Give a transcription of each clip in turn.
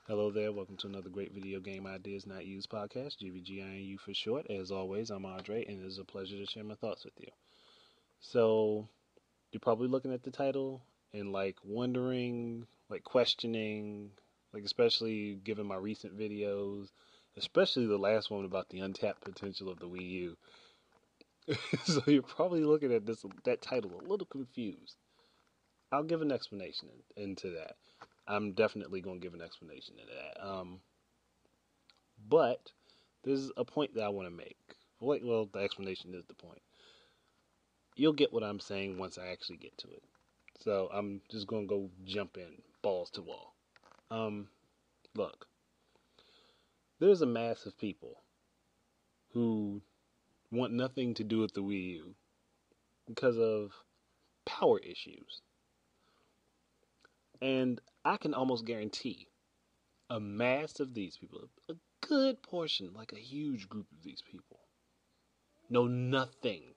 Hello there, welcome to another great video game ideas not used podcast, GVGINU for short. As always, I'm Andre, and it is a pleasure to share my thoughts with you. So, you're probably looking at the title and wondering, questioning, especially given my recent videos, especially the last one about the untapped potential of the Wii U. So you're probably looking at that title a little confused. I'll give an explanation into that. I'm definitely going to give an explanation into that. But there's a point that I want to make. Well, the explanation is the point. You'll get what I'm saying once I actually get to it. So I'm just going to go jump in, balls to wall. Look, there's a mass of people who want nothing to do with the Wii U because of power issues. And I can almost guarantee a mass of these people, a good portion, like a huge group of these people, know nothing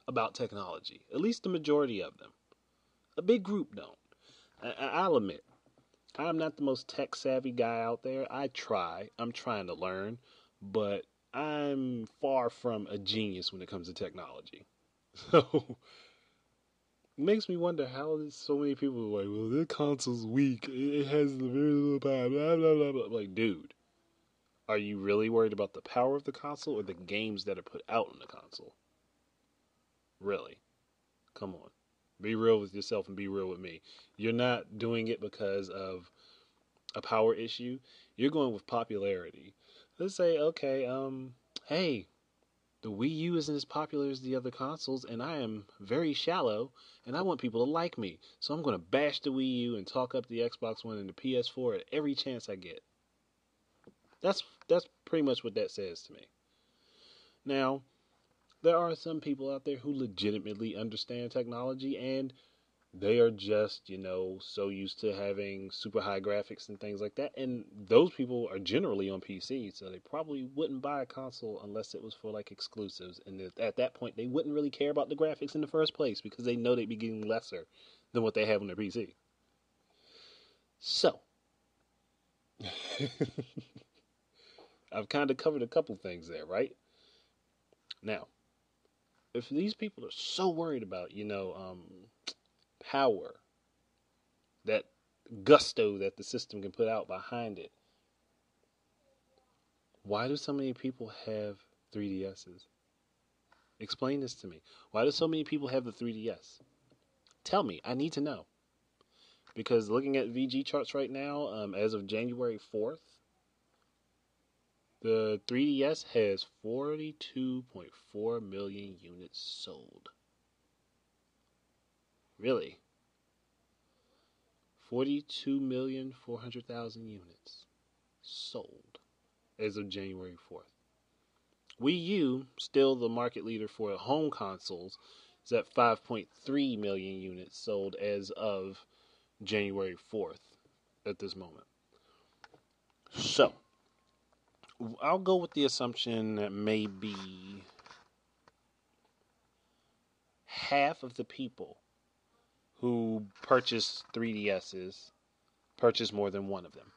about technology. At least the majority of them. A big group don't. I'll admit, I'm not the most tech savvy guy out there. I'm trying to learn, but I'm far from a genius when it comes to technology. So it makes me wonder how so many people are like, well, this console's weak. It has very little power, blah, blah, blah, blah. Like, dude, are you really worried about the power of the console or the games that are put out on the console? Really? Come on. Be real with yourself and be real with me. You're not doing it because of a power issue. You're going with popularity. Let's say, okay, hey, the Wii U isn't as popular as the other consoles, and I am very shallow, and I want people to like me. So I'm going to bash the Wii U and talk up the Xbox One and the PS4 at every chance I get. That's pretty much what that says to me. Now, there are some people out there who legitimately understand technology and they are just, so used to having super high graphics and things like that. And those people are generally on PC, so they probably wouldn't buy a console unless it was for exclusives. And at that point, they wouldn't really care about the graphics in the first place because they know they'd be getting lesser than what they have on their PC. So, I've kind of covered a couple things there, right? Now, if these people are so worried about, power, that gusto that the system can put out behind it, why do so many people have 3DSs? Explain this to me. Why do so many people have the 3DS? Tell me. I need to know. Because looking at VG charts right now, as of January 4th, the 3DS has 42.4 million units sold. Really? 42,400,000 units sold as of January 4th. Wii U, still the market leader for home consoles, is at 5.3 million units sold as of January 4th at this moment. So, I'll go with the assumption that maybe half of the people who purchase 3DSs purchase more than one of them.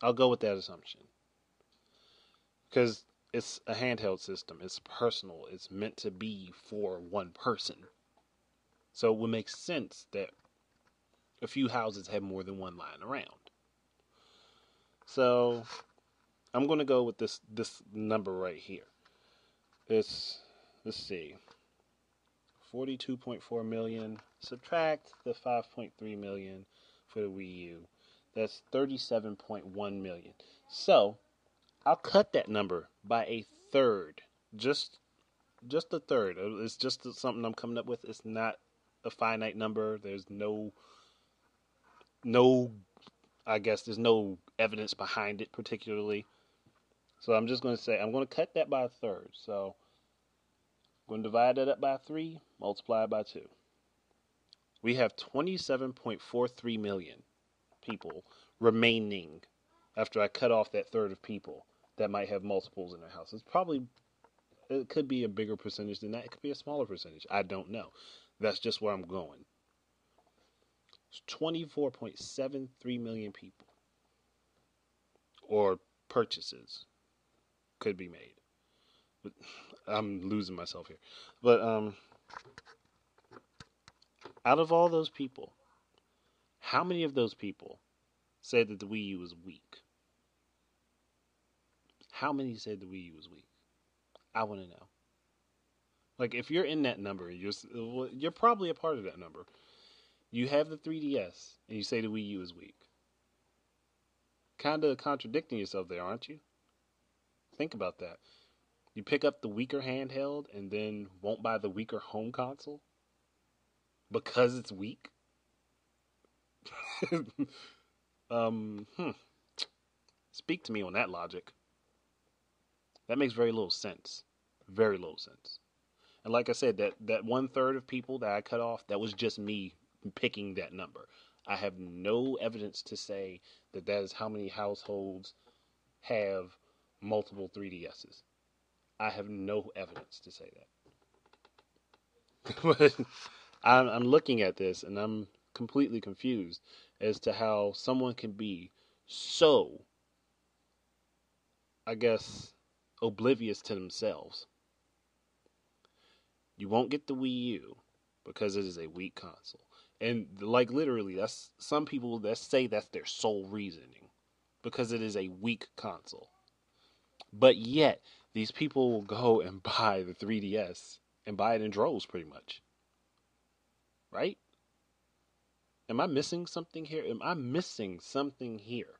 I'll go with that assumption. Because it's a handheld system. It's personal. It's meant to be for one person. So it would make sense that a few houses have more than one lying around. So I'm going to go with this number right here. Let's see. 42.4 million. Subtract the 5.3 million for the Wii U. That's 37.1 million. So I'll cut that number by a third. Just a third. It's just something I'm coming up with. It's not a finite number. There's no I guess there's no evidence behind it particularly. So I'm just going to say I'm going to cut that by a third. So I'm going to divide that up by 3, multiply it by 2. We have 27.43 million people remaining after I cut off that third of people that might have multiples in their house. It could be a bigger percentage than that. It could be a smaller percentage. I don't know. That's just where I'm going. It's 24.73 million people or purchases could be made. But I'm losing myself here. But out of all those people, how many of those people said that the Wii U was weak? How many said the Wii U was weak? I want to know. Like, if you're in that number, you're probably a part of that number. You have the 3DS, and you say the Wii U is weak. Kind of contradicting yourself there, aren't you? Think about that. You pick up the weaker handheld and then won't buy the weaker home console because it's weak. um, hmm. Speak to me on that logic. That makes very little sense. Very little sense. And like I said, that 1/3 of people that I cut off, that was just me picking that number. I have no evidence to say that that is how many households have multiple 3DSs. I have no evidence to say that. But I'm looking at this and I'm completely confused as to how someone can be so, I guess, oblivious to themselves. You won't get the Wii U because it is a weak console. And like literally, that's some people that say that's their sole reasoning because it is a weak console. But yet, these people will go and buy the 3DS and buy it in droves pretty much. Right? Am I missing something here? Am I missing something here?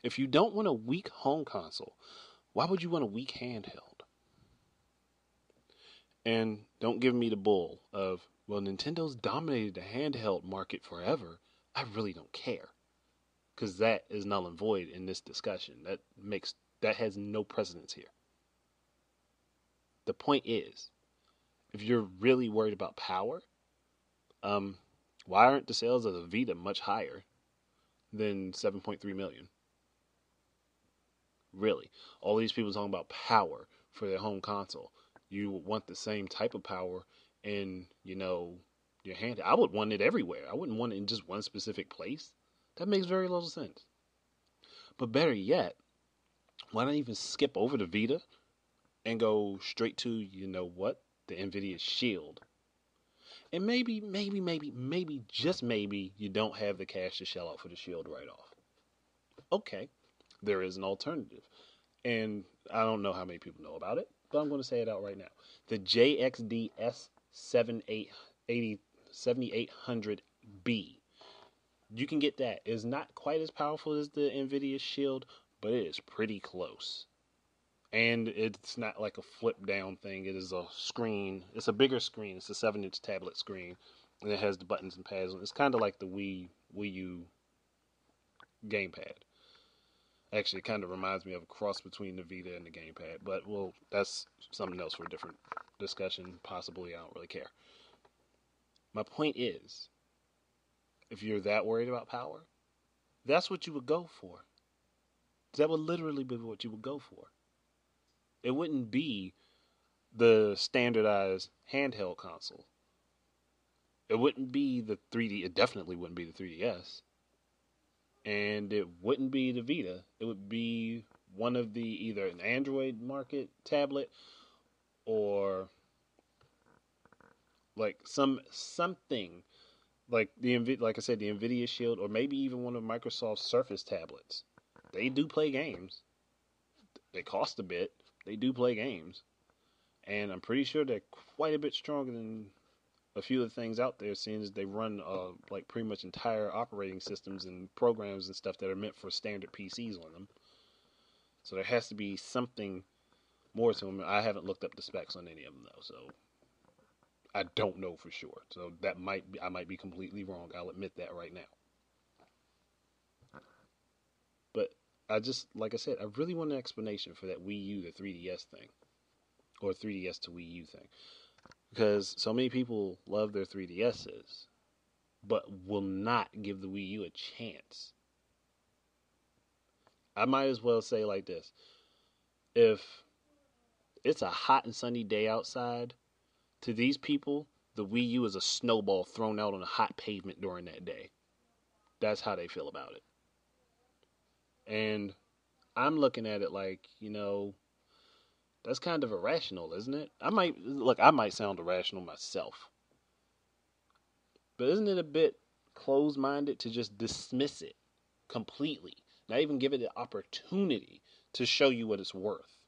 If you don't want a weak home console, why would you want a weak handheld? And don't give me the bull of, well, Nintendo's dominated the handheld market forever. I really don't care. Because that is null and void in this discussion. That has no precedence here. The point is, if you're really worried about power, why aren't the sales of the Vita much higher than 7.3 million? Really. All these people talking about power for their home console. You want the same type of power in, your hand. I would want it everywhere. I wouldn't want it in just one specific place. That makes very little sense. But better yet, why not even skip over the Vita and go straight to, the NVIDIA Shield? And maybe, just maybe, you don't have the cash to shell out for the Shield right off. Okay, there is an alternative. And I don't know how many people know about it, but I'm going to say it out right now. The JXDS 7800B. You can get that. It's not quite as powerful as the NVIDIA Shield, but it is pretty close. And it's not like a flip down thing. It is a screen. It's a bigger screen. It's a 7-inch tablet screen. And it has the buttons and pads. It's kind of like the Wii U gamepad. Actually, it kind of reminds me of a cross between the Vita and the gamepad. But, well, that's something else for a different discussion. Possibly, I don't really care. My point is, if you're that worried about power, that's what you would go for. That would literally be what you would go for. It wouldn't be the standardized handheld console. It wouldn't be the 3D. It definitely wouldn't be the 3DS. And it wouldn't be the Vita. It would be one of the either an Android market tablet or like something like like I said, the NVIDIA Shield, or maybe even one of Microsoft's Surface tablets. They do play games. They cost a bit. They do play games, and I'm pretty sure they're quite a bit stronger than a few of the things out there, seeing as they run like pretty much entire operating systems and programs and stuff that are meant for standard PCs on them. So there has to be something more to them. I haven't looked up the specs on any of them though, so I don't know for sure. So I might be completely wrong. I'll admit that right now. But like I said, I really want an explanation for that Wii U to 3DS thing, or 3DS to Wii U thing. Because so many people love their 3DSs, but will not give the Wii U a chance. I might as well say like this. If it's a hot and sunny day outside, to these people, the Wii U is a snowball thrown out on a hot pavement during that day. That's how they feel about it. And I'm looking at it like, that's kind of irrational, isn't it? I might sound irrational myself, but isn't it a bit closed minded to just dismiss it completely? Not even give it the opportunity to show you what it's worth.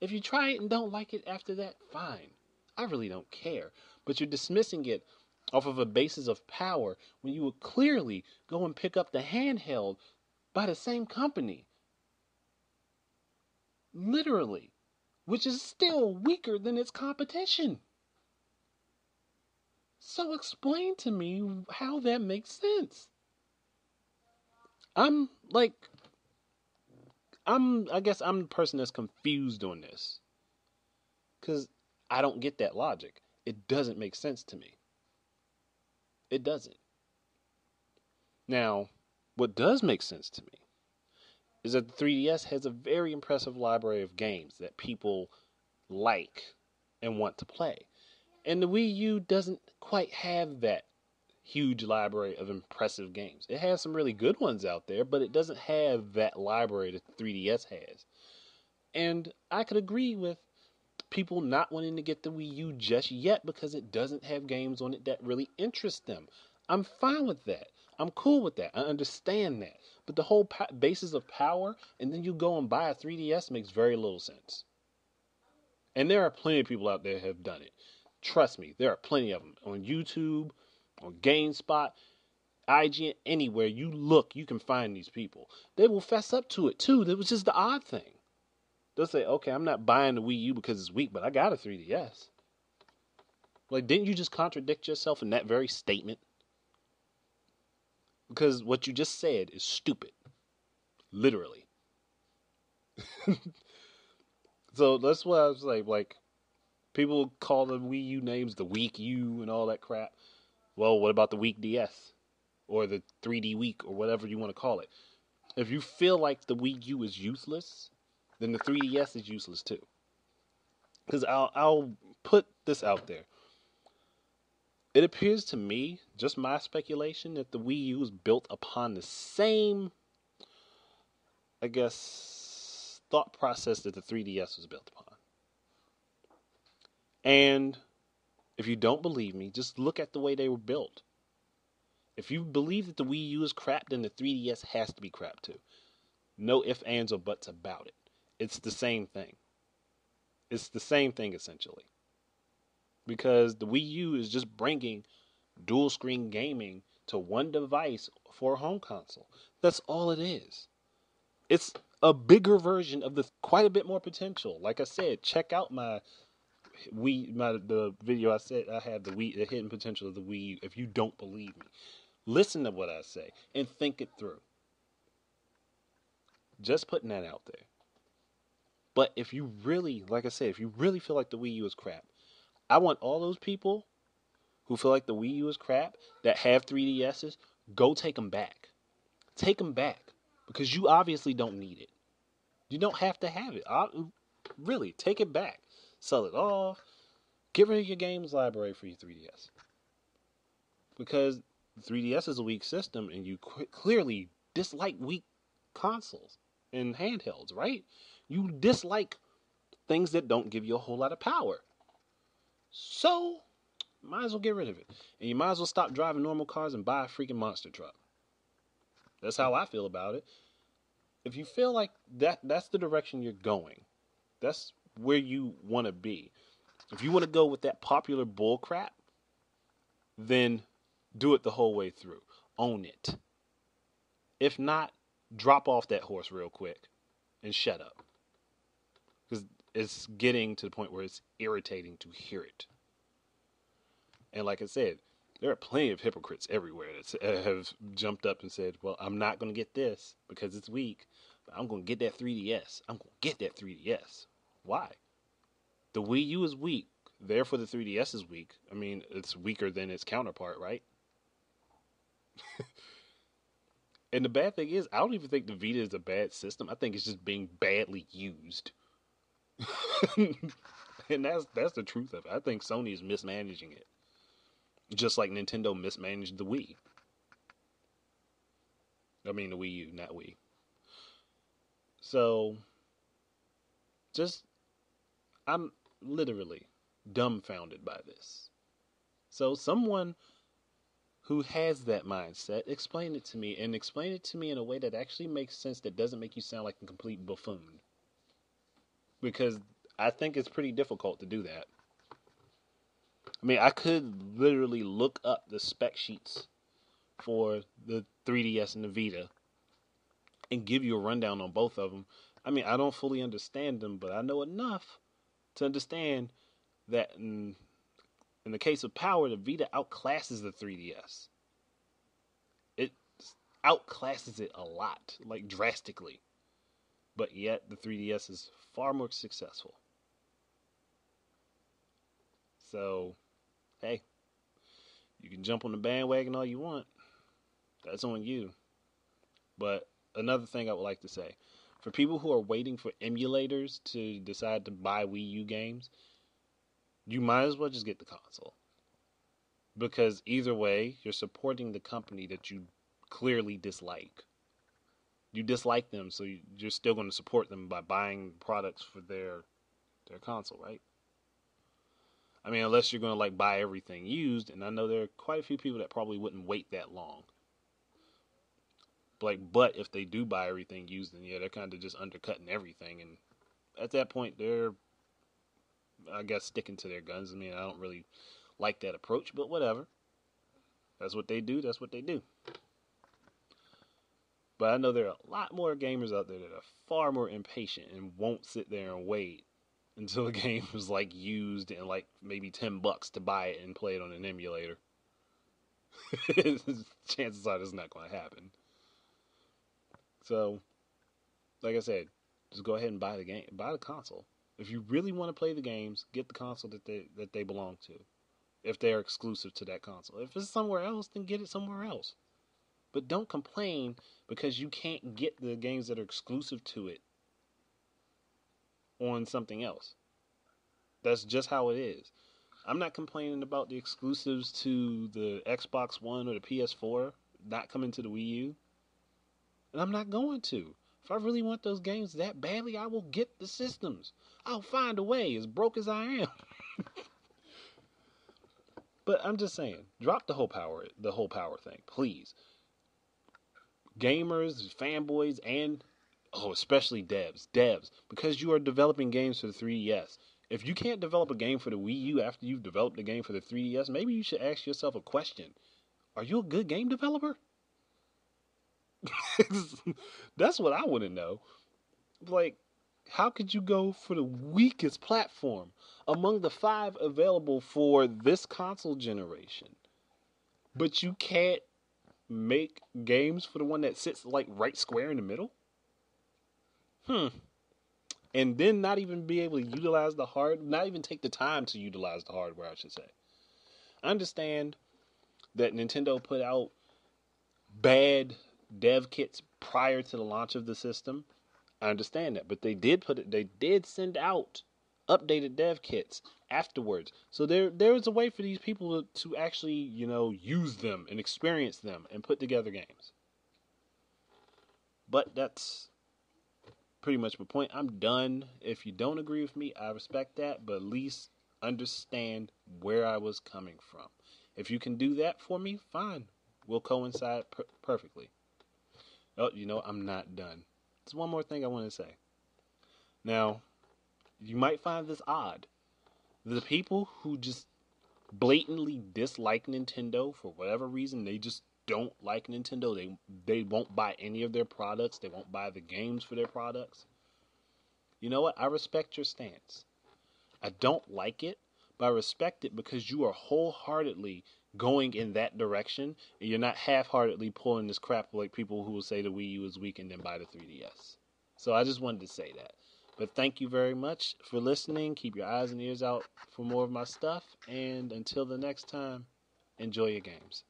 If you try it and don't like it after that, fine. I really don't care. But you're dismissing it off of a basis of power when you would clearly go and pick up the handheld by the same company. Literally. Which is still weaker than its competition. So explain to me how that makes sense. I'm like, I guess I'm the person that's confused on this. Because I don't get that logic. It doesn't make sense to me. It doesn't. Now, what does make sense to me is that the 3DS has a very impressive library of games that people like and want to play. And the Wii U doesn't quite have that huge library of impressive games. It has some really good ones out there, but it doesn't have that library that the 3DS has. And I could agree with people not wanting to get the Wii U just yet because it doesn't have games on it that really interest them. I'm fine with that. I'm cool with that. I understand that. But the whole basis of power, and then you go and buy a 3DS makes very little sense. And there are plenty of people out there who have done it. Trust me, there are plenty of them. On YouTube, on GameSpot, IGN, anywhere you look, you can find these people. They will fess up to it too. That was just the odd thing. They'll say, okay, I'm not buying the Wii U because it's weak, but I got a 3DS. Like, didn't you just contradict yourself in that very statement? Because what you just said is stupid. Literally. So that's what I was like, people call the Wii U names the Weak U and all that crap. Well, what about the WeakDS? Or the 3D Weak, or whatever you want to call it. If you feel like the Wii U is useless, then the 3DS is useless too. Because I'll put this out there. It appears to me, just my speculation, that the Wii U is built upon the same, I guess, thought process that the 3DS was built upon. And if you don't believe me, just look at the way they were built. If you believe that the Wii U is crap, then the 3DS has to be crap too. No ifs, ands, or buts about it. It's the same thing. It's the same thing, essentially. Because the Wii U is just bringing dual screen gaming to one device for a home console. That's all it is. It's a bigger version of quite a bit more potential. Like I said, check out the video I said I have the hidden potential of the Wii U. If you don't believe me, listen to what I say and think it through. Just putting that out there. But if you really, like I said, if you really feel like the Wii U is crap, I want all those people who feel like the Wii U is crap that have 3DSs, go take them back. Take them back. Because you obviously don't need it. You don't have to have it. Really, take it back. Sell it off. Get rid of your games library for your 3DS. Because the 3DS is a weak system and you clearly dislike weak consoles and handhelds, right? You dislike things that don't give you a whole lot of power. So, might as well get rid of it. And you might as well stop driving normal cars and buy a freaking monster truck. That's how I feel about it. If you feel like that's the direction you're going, that's where you want to be. If you want to go with that popular bull crap, then do it the whole way through. Own it. If not, drop off that horse real quick and shut up. Because it's getting to the point where it's irritating to hear it. And like I said, there are plenty of hypocrites everywhere that have jumped up and said, well, I'm not going to get this because it's weak, but I'm going to get that 3DS. I'm going to get that 3DS. Why? The Wii U is weak. Therefore, the 3DS is weak. I mean, it's weaker than its counterpart, right? And the bad thing is, I don't even think the Vita is a bad system. I think it's just being badly used. And that's the truth of it. I think Sony is mismanaging it, just like Nintendo mismanaged the Wii. I mean the Wii U, not Wii. So just I'm literally dumbfounded by this. So someone who has that mindset, explain it to me, and explain it to me in a way that actually makes sense, that doesn't make you sound like a complete buffoon. Because I think it's pretty difficult to do that. I mean, I could literally look up the spec sheets for the 3DS and the Vita and give you a rundown on both of them. I mean, I don't fully understand them, but I know enough to understand that in the case of power, the Vita outclasses the 3DS. It outclasses it a lot, like drastically. But yet, the 3DS is far more successful. So, hey, you can jump on the bandwagon all you want. That's on you. But another thing I would like to say, for people who are waiting for emulators to decide to buy Wii U games, you might as well just get the console. Because either way, you're supporting the company that you clearly dislike. You dislike them, so you're still going to support them by buying products for their console, right? I mean, unless you're going to like buy everything used, and I know there are quite a few people that probably wouldn't wait that long. But if they do buy everything used, then yeah, they're kind of just undercutting everything, and at that point, they're, I guess, sticking to their guns. I mean, I don't really like that approach, but whatever. That's what they do. That's what they do. But I know there are a lot more gamers out there that are far more impatient and won't sit there and wait until a game is like used and like maybe $10 to buy it and play it on an emulator. Chances are that's not going to happen. So, like I said, just go ahead and buy the game, buy the console. If you really want to play the games, get the console that they belong to. If they're exclusive to that console. If it's somewhere else, then get it somewhere else. But don't complain because you can't get the games that are exclusive to it on something else. That's just how it is. I'm not complaining about the exclusives to the Xbox One or the PS4 not coming to the Wii U. And I'm not going to. If I really want those games that badly, I will get the systems. I'll find a way, as broke as I am. But I'm just saying, drop the whole power thing, please. Gamers, fanboys, and especially devs, because you are developing games for the 3DS. If you can't develop a game for the Wii U after you've developed a game for the 3DS, maybe you should ask yourself a question. Are you a good game developer? That's what I want to know. Like, how could you go for the weakest platform among the 5 available for this console generation, but you can't make games for the one that sits like right square in the middle? And then not even be able to utilize not even take the time to utilize the hardware, I should say. I understand that Nintendo put out bad dev kits prior to the launch of the system. I understand that, but they did send out updated dev kits afterwards. So there is a way for these people to actually, use them and experience them and put together games. But that's pretty much my point. I'm done. If you don't agree with me, I respect that, but at least understand where I was coming from. If you can do that for me, fine. We'll coincide perfectly. Oh, I'm not done. There's one more thing I want to say. Now, you might find this odd. The people who just blatantly dislike Nintendo for whatever reason, they just don't like Nintendo. They won't buy any of their products. They won't buy the games for their products. You know what? I respect your stance. I don't like it, but I respect it because you are wholeheartedly going in that direction, and you're not half-heartedly pulling this crap like people who will say the Wii U is weak and then buy the 3DS. So I just wanted to say that. But thank you very much for listening. Keep your eyes and ears out for more of my stuff, and until the next time, enjoy your games.